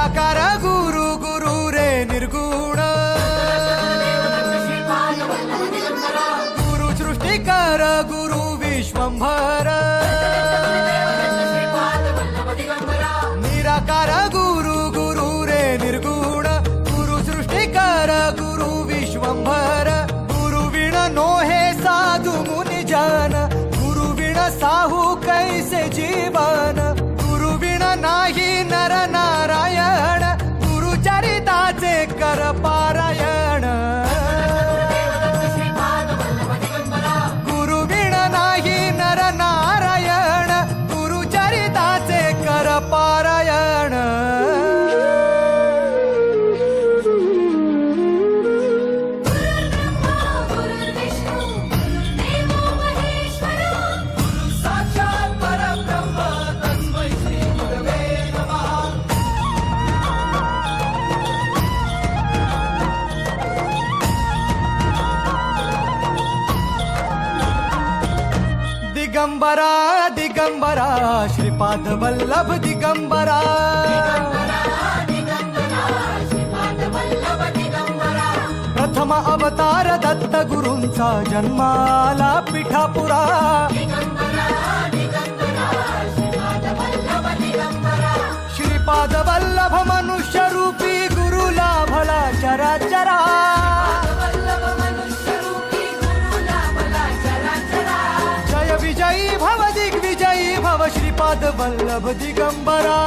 निराकार गुरु गुरु रे निर्गुण गुरु सृष्टिकर गुरु विश्वंभर निराकार गुरु गुरु रे निर्गुण गुरु सृष्टिकर गुरु विश्वंभर गुरु विण नोहे साधु मुनि जन गुरु विण साहू कैसे जीवन गुरु विण नाही नर नारायण गुरु चरिताचे कर पारायण गुरु विण नाही नर नारायण गुरु चरिताचे कर पारायण दिगंबरा दिगंबरा श्रीपाद वल्लभ दिगंबरा प्रथम अवतार दत्त गुरूंचा जन्माला पिठापुरा श्रीपाद वल्लभ मनुष्य रूपी गुरु लाभला चराचरा विजयी भव दिग्विजयी भव श्रीपाद वल्लभ दिगंबरा।